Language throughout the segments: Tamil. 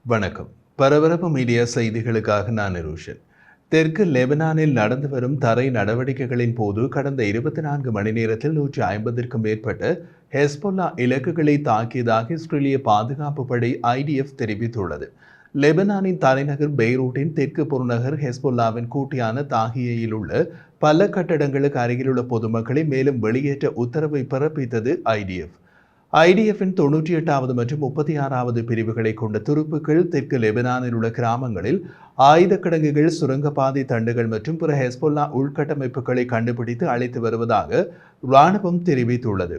வணக்கம். பரபரப்பு மீடியா செய்திகளுக்காக நான் நிரூஷன். தெற்கு லெபனானில் நடந்து வரும் தரை நடவடிக்கைகளின் போது கடந்த 24 மணி நேரத்தில் 150க்கும் மேற்பட்ட ஹெஸ்பொல்லா இலக்குகளை தாக்கியதாக இஸ்ரேலிய பாதுகாப்பு படை IDF தெரிவித்துள்ளது. லெபனானின் தலைநகர் பெய்ரூட்டின் தெற்கு புறநகர் ஹெஸ்பொல்லாவின் கூட்டியான தாகியையில் உள்ள பல கட்டடங்களுக்கு அருகிலுள்ள பொதுமக்களை மேலும் வெளியேற்ற உத்தரவை பிறப்பித்தது IDF. IDF-இன் 98வது மற்றும் 36வது பிரிவுகளை கொண்ட துருப்புக்கள் தெற்கு லெபனானில் உள்ள கிராமங்களில் ஆயுத கிடங்குகள், சுரங்கப்பாதை தண்டுகள் மற்றும் பிற ஹெஸ்பொல்லா உள்கட்டமைப்புகளை கண்டுபிடித்து அழைத்து வருவதாக இராணுவம் தெரிவித்துள்ளது.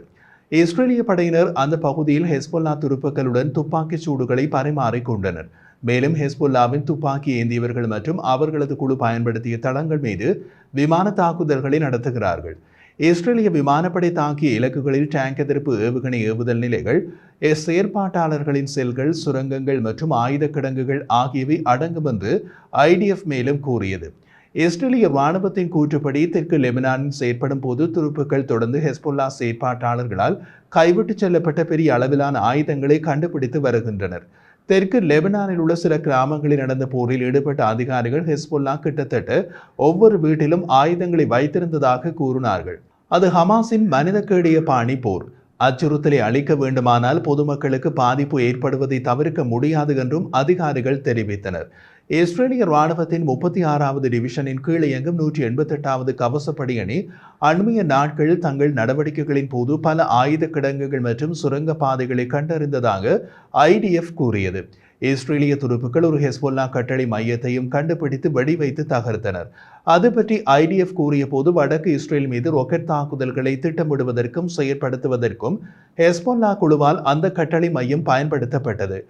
இஸ்ரேலிய படையினர் அந்த பகுதியில் ஹெஸ்பொல்லா துருப்புக்களுடன் துப்பாக்கிச் சூடுகளை பரிமாறிக்கொண்டனர். மேலும் ஹெஸ்பொல்லாவின் துப்பாக்கி ஏந்தியவர்கள் மற்றும் அவர்களது குழு பயன்படுத்திய தளங்கள் மீது விமான தாக்குதல்களை நடத்துகிறார்கள். இஸ்ரேலிய விமானப்படை தாக்கிய இலக்குகளில் டேங்க் எதிர்ப்பு ஏவுகணை ஏவுதல் நிலைகள், செயற்பாட்டாளர்களின் செல்கள், சுரங்கங்கள் மற்றும் ஆயுத கிடங்குகள் ஆகியவை அடங்கும் என்று IDF மேலும் கூறியது. இஸ்ரேலிய இராணுவத்தின் கூற்றுப்படி தெற்கு லெபனானில் செயற்படும் போது துருப்புக்கள் தொடர்ந்து ஹெஸ்பொல்லா செயற்பாட்டாளர்களால் கைவிட்டு செல்லப்பட்ட பெரிய அளவிலான ஆயுதங்களை கண்டுபிடித்து வருகின்றனர். தெற்கு லெபனானில் உள்ள சில கிராமங்களில் நடந்த போரில் ஈடுபட்ட அதிகாரிகள் ஹெஸ்பொல்லா கிட்டத்தட்ட ஒவ்வொரு வீட்டிலும் ஆயுதங்களை வைத்திருந்ததாக கூறினார்கள். அது ஹமாஸின் மனிதக்கேடிய பாணி போர். அச்சுறுத்தலை அளிக்க வேண்டுமானால் பொதுமக்களுக்கு பாதிப்பு ஏற்படுவதை தவிர்க்க முடியாது என்றும் அதிகாரிகள் தெரிவித்தனர். இஸ்ரேலிய இராணுவத்தின் 36வது டிவிஷனின் கீழ் இயங்கும் 188வது கவசப்படை அணி அண்மைய நாட்கள் தங்கள் நடவடிக்கைகளின் போது பல ஆயுத கிடங்குகள் மற்றும் சுரங்க பாதைகளை கண்டறிந்ததாக IDF கூறியது. இஸ்ரேலிய துருப்புக்கள் ஒரு ஹெஸ்பொல்லா கட்டளை மையத்தையும் கண்டுபிடித்து வெடிவைத்து தகர்த்தனர். அது பற்றி IDF கூறிய போது வடக்கு இஸ்ரேல் மீது ராக்கெட் தாக்குதல்களை திட்டமிடுவதற்கும் செயற்படுத்துவதற்கும் ஹெஸ்பொல்லா குழுவால் அந்த கட்டளை மையம் பயன்படுத்தப்பட்டது.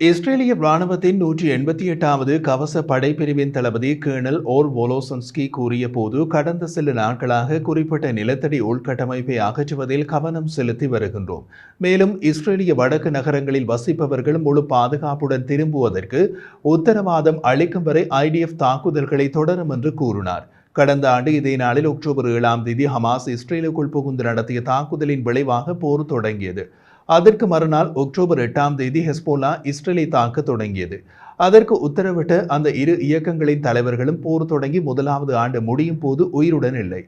இஸ்ரேலிய இராணுவத்தின் 188வது கவச படைப்பிரிவின் தளபதி கர்னல் ஓர் வோலோசன்ஸ்கி கூறிய போது கடந்த சில நாட்களாக குறிப்பிட்ட நிலத்தடி உள்கட்டமைப்பை அகற்றுவதில் கவனம் செலுத்தி வருகின்றோம். மேலும் இஸ்ரேலிய வடக்கு நகரங்களில் வசிப்பவர்கள் முழு பாதுகாப்புடன் திரும்புவதற்கு உத்தரவாதம் அளிக்கும் வரை IDF தாக்குதல்களை தொடரும் என்று கூறினார். கடந்த ஆண்டு இதே நாளில் அக்டோபர் 7ஆம் தேதி ஹமாஸ் இஸ்ரேலுக்குள் புகுந்து நடத்திய தாக்குதலின் விளைவாக போர் தொடங்கியது. அதற்கு மறுநாள் அக்டோபர் 8ஆம் தேதி ஹெஸ்பொல்லா இஸ்ரேலை தாக்க தொடங்கியது. அதற்கு உத்தரவிட்ட அந்த இரு இயக்கங்களின் தலைவர்களும் போர் தொடங்கி முதலாவது ஆண்டு முடியும் போது உயிருடன் இல்லை.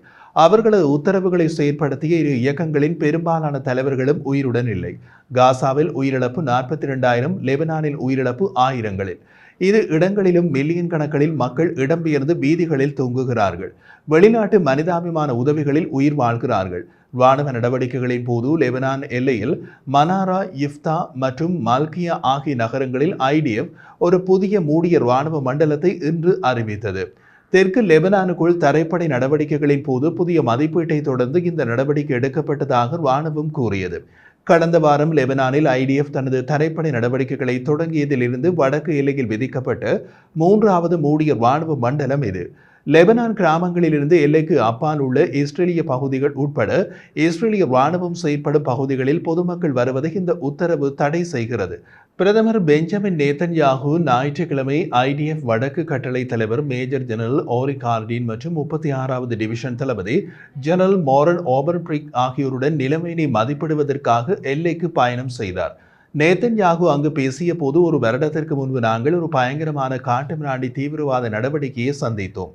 அவர்களது உத்தரவுகளை செயற்படுத்திய இரு இயக்கங்களின் பெரும்பாலான தலைவர்களும் உயிருடன் இல்லை. காசாவில் உயிரிழப்பு 42,000, லெபனானில் உயிரிழப்பு ஆயிரங்களில். இரு இடங்களிலும் மில்லியன் கணக்கில் மக்கள் இடம்பெயர்ந்து வீதிகளில் தொங்குகிறார்கள். வெளிநாட்டு மனிதாபிமான உதவிகளில் உயிர் வாழ்கிறார்கள். இராணுவ நடவடிக்கைகளின் போது லெபனான் எல்லையில் மனாரா, இஃப்தா மற்றும் மல்கியா ஆகிய நகரங்களில் IDF ஒரு புதிய மூடிய இராணுவ மண்டலத்தை இன்று அறிவித்தது. தெற்கு லெபனானுக்குள் தரைப்படை நடவடிக்கைகளின் போது புதிய மதிப்பீட்டை தொடர்ந்து இந்த நடவடிக்கை எடுக்கப்பட்டதாக இராணுவம் கூறியது. கடந்த வாரம் லெபனானில் IDF தனது தரைப்படை நடவடிக்கைகளை தொடங்கியதிலிருந்து வடக்கு எல்லையில் விதிக்கப்பட்ட 3வது மூடிய இராணுவ மண்டலம் இது. லெபனான் கிராமங்களிலிருந்து எல்லைக்கு அப்பால் உள்ள இஸ்ரேலிய பகுதிகள் உட்பட இஸ்ரேலிய இராணுவம் செயற்படும் பகுதிகளில் பொதுமக்கள் வருவதை இந்த உத்தரவு தடை செய்கிறது. பிரதமர் பெஞ்சமின் நேதன்யாகு ஞாயிற்றுக்கிழமை IDF வடக்கு கட்டளை தலைவர் மேஜர் ஜெனரல் ஓரி கார்டின் மற்றும் 36வது டிவிஷன் தளபதி ஜெனரல் மோரன் ஓபர்பிரிக் ஆகியோருடன் நிலைமையை மதிப்பிடுவதற்காக எல்லைக்கு பயணம் செய்தார். நேதன்யாகு அங்கு பேசிய போது, ஒரு வருடத்திற்கு முன்பு நாங்கள் ஒரு பயங்கரமான காட்டுமிராண்டி தீவிரவாத நடவடிக்கையை சந்தித்தோம்.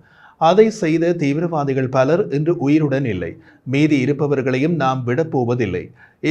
அதை செய்த தீவிரவாதிகள் பலர் இன்று உயிருடன் இல்லை. மீதி இருப்பவர்களையும் நாம் விடப்போவதில்லை.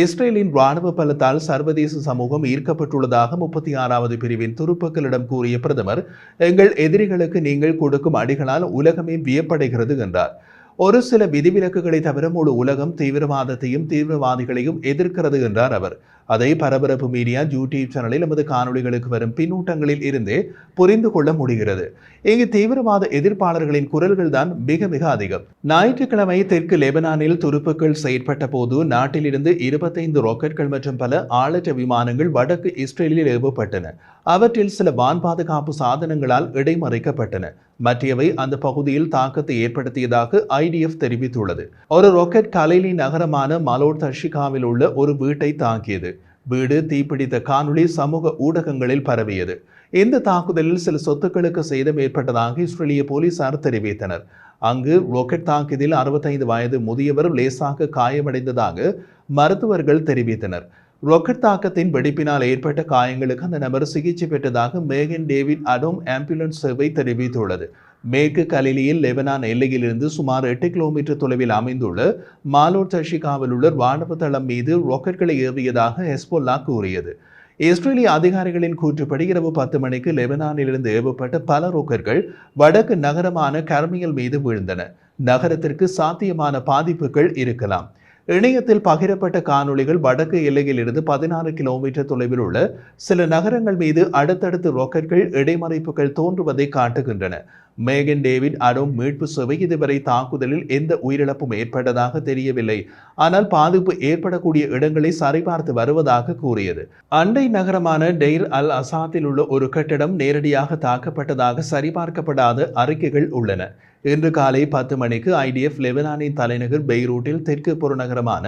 இஸ்ரேலின் இராணுவ பலத்தால் சர்வதேச சமூகம் ஈர்க்கப்பட்டுள்ளதாக 36வது பிரிவின் துருப்புக்களிடம் கூறிய பிரதமர், எங்கள் எதிரிகளுக்கு நீங்கள் கொடுக்கும் அடிகளால் உலகமே வியப்படைகிறது என்றார். ஒரு சில விதிவிலக்குகளை தவிர முழு உலகம் தீவிரவாதத்தையும் தீவிரவாதிகளையும் எதிர்க்கிறது என்றார் அவர். அதை பரபரப்பு மீடியா யூடியூப் சேனலில் நமது காணொலிகளுக்கு வரும் பின்னூட்டங்களில் இருந்தே புரிந்து கொள்ள முடிகிறது. இங்கு தீவிரவாத எதிர்ப்பாளர்களின் குரல்கள் தான் மிக மிக அதிகம். ஞாயிற்றுக்கிழமை தெற்கு லெபனானில் துருப்புக்கள் செயற்பட்ட போது நாட்டிலிருந்து 25 ராக்கெட்கள் மற்றும் பல ஆளற்ற விமானங்கள் வடக்கு இஸ்ரேலில் ஏவப்பட்டன. அவற்றில் சில வான் பாதுகாப்பு சாதனங்களால் இடைமறைக்கப்பட்டன. மற்றவை அந்த பகுதியில் தாக்கத்தை ஏற்படுத்தியதாக IDF தெரிவித்துள்ளது. ஒரு ராக்கெட் கலைலி நகரமான மலோட் தர்ஷிகாவில் உள்ள ஒரு வீட்டை தாக்கியது. வீடு தீப்பிடித்த காணொளி சமூக ஊடகங்களில் பரவியது. இந்த தாக்குதலில் சில சொத்துக்களுக்கு சேதம் ஏற்பட்டதாக இஸ்ரேலிய போலீசார் தெரிவித்தனர். அங்கு ராக்கெட் தாக்கியதில் 65 வயது முதியவர் லேசாக காயமடைந்ததாக மருத்துவர்கள் தெரிவித்தனர். ராக்கெட் தாக்கத்தின் வெடிப்பினால் ஏற்பட்ட காயங்களுக்கு அந்த நபர் சிகிச்சை பெற்றதாக மேகன் டேவிட் அடோம் ஆம்புலன்ஸ் சேவை தெரிவித்துள்ளது. மேற்கு கலிலியில் லெபனான் எல்லையிலிருந்து சுமார் 8 கிலோமீட்டர் தொலைவில் அமைந்துள்ள மாலோட் தஷிகாவில் உள்ள ராணுவ தளம் மீது ராக்கெட்களை ஏவியதாக ஹெஸ்போல்லா கூறியது. இஸ்ரேலிய அதிகாரிகளின் கூற்றுப்படி இரவு 10 மணிக்கு லெபனானிலிருந்து ஏவப்பட்ட பல ராக்கெட்கள் வடக்கு நகரமான கர்மியல் மீது வீழ்ந்தன. நகரத்திற்கு சாத்தியமான பாதிப்புகள் இருக்கலாம். இணையத்தில் பகிரப்பட்ட காணொளிகள் வடக்கு எல்லையில் இருந்து 16 கிலோமீட்டர் தொலைவில் உள்ள சில நகரங்கள் மீது அடுத்தடுத்து ராக்கெட்கள் இடைமறைப்புகள் தோன்றுவதை காட்டுகின்றன. மேகன் டேவிட் அடோம் மீட்பு சேவை இதுவரை தாக்குதலில் எந்த உயிரிழப்பும் ஏற்பட்டதாக தெரியவில்லை, ஆனால் பாதிப்பு ஏற்படக்கூடிய இடங்களை சரிபார்த்து வருவதாக கூறியது. அண்டை நகரமான டெய்ர் அல் அசாத்தில் உள்ள ஒரு கட்டடம் நேரடியாக தாக்கப்பட்டதாக சரிபார்க்கப்படாத அறிக்கைகள் உள்ளன. இன்று காலை 10 மணிக்கு IDF லெபனானின் தலைநகர் பெய்ரூட்டில் தெற்கு புறநகரமான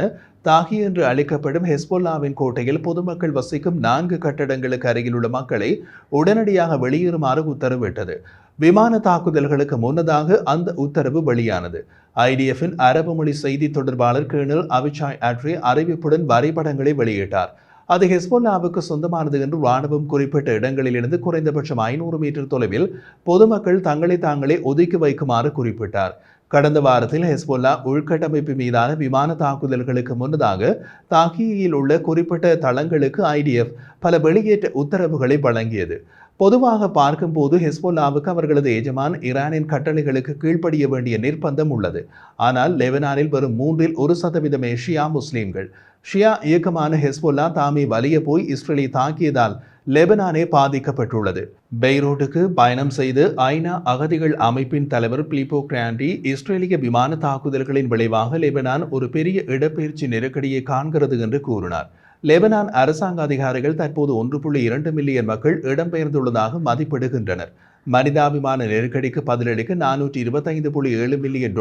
தாகி என்று அழைக்கப்படும் ஹெஸ்போல்லாவின் கோட்டையில் பொதுமக்கள் வசிக்கும் 4 கட்டடங்களுக்கு அருகிலுள்ள மக்களை உடனடியாக வெளியேறுமாறு உத்தரவிட்டது. விமான தாக்குதல்களுக்கு முன்னதாக அந்த உத்தரவு வெளியானது. IDFின் அரபு மொழி செய்தி தொடர்பாளர் கர்னல் அவிச்சாய் அட்ரி அறிவிப்புடன் வரைபடங்களை வெளியிட்டார். அது ஹெஸ்போல்லாவுக்கு சொந்தமானது என்று ராணுவம் குறிப்பிட்ட இடங்களிலிருந்து குறைந்தபட்சம் 500 மீட்டர் தொலைவில் பொதுமக்கள் தங்களை தாங்களே ஒதுக்கி வைக்குமாறு குறிப்பிட்டார். கடந்த வாரத்தில் ஹெஸ்போல்லா உள்கட்டமைப்பு மீதான விமான தாக்குதல்களுக்கு முன்னதாக தாகியில் உள்ள குறிப்பிட்ட தளங்களுக்கு IDF பல வெளியேற்ற உத்தரவுகளை வழங்கியது. பொதுவாக பார்க்கும்போது ஹெஸ்போல்லாவுக்கு அவர்களது எஜமான் ஈரானின் கட்டளைகளுக்கு கீழ்ப்படிய வேண்டிய நிர்பந்தம் உள்ளது. ஆனால் லெபனானில் வெறும் 3% ஷியா முஸ்லீம்கள். ஷியா இயக்கமான ஹெஸ்போல்லா தாமே வலிய போய் இஸ்ரேலை தாக்கியதால் லெபனானே பாதிக்கப்பட்டுள்ளது. பெய்ரூட்டுக்கு பயணம் செய்து ஐநா அகதிகள் அமைப்பின் தலைவர் பிலிப்போ கிராண்டி இஸ்ரேலிய விமான தாக்குதல்களின் விளைவாக லெபனான் ஒரு பெரிய இடப்பெயர்ச்சி நெருக்கடியை காண்கிறது என்று கூறினார். லெபனான் அரசாங்க அதிகாரிகள் தற்போது 1.2 மில்லியன் மக்கள் இடம்பெயர்ந்துள்ளதாக மதிப்பிடுகின்றனர். மனிதாபிமான நெருக்கடிக்கு பதிலளிக்க $425.7 மில்லியன்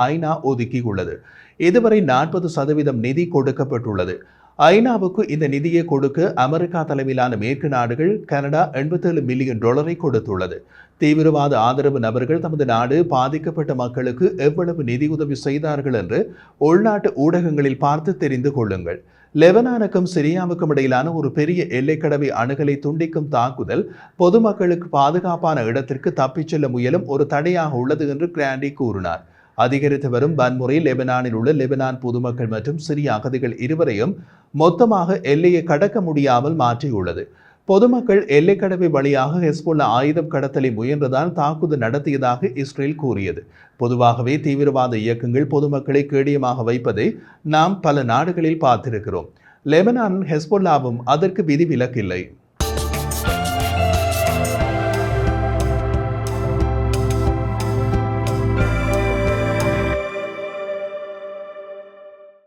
ஐநா ஒதுக்கியுள்ளது. இதுவரை 40% நிதி கொடுக்கப்பட்டுள்ளது. ஐநாவுக்கு இந்த நிதியை கொடுக்க அமெரிக்கா தலைமையிலான மேற்கு நாடுகள் கனடா $87 மில்லியன் கொடுத்துள்ளது. தீவிரவாத ஆதரவு நபர்கள் தமது நாடு பாதிக்கப்பட்ட மக்களுக்கு எவ்வளவு நிதியுதவி செய்தார்கள் என்று உள்நாட்டு ஊடகங்களில் பார்த்து தெரிந்து கொள்ளுங்கள். லெபனானுக்கும் சிரியாவுக்கும் இடையிலான ஒரு பெரிய எல்லைக்கடவை அணுகலை துண்டிக்கும் தாக்குதல் பொதுமக்களுக்கு பாதுகாப்பான இடத்திற்கு தப்பிச் செல்ல முயலும் ஒரு தடையாக உள்ளது என்று கிராண்டி கூறினார். அதிகரித்து வரும் வன்முறை லெபனானில் உள்ள லெபனான் பொதுமக்கள் மற்றும் சிரிய அகதிகள் இருவரையும் மொத்தமாக எல்லையை கடக்க முடியாமல் மாற்றியுள்ளது. பொதுமக்கள் எல்லைக்கடவை வழியாக ஹெஸ்போல்லா ஆயுதம் கடத்தலை முயன்றதால் தாக்குதல் நடத்தியதாக இஸ்ரேல் கூறியது. பொதுவாகவே தீவிரவாத இயக்கங்கள் பொதுமக்களை கேடயமாக வைப்பதை நாம் பல நாடுகளில் பார்த்திருக்கிறோம். லெபனான் ஹெஸ்போல்லாவும் அதற்கு விதிவிலக்கில்லை.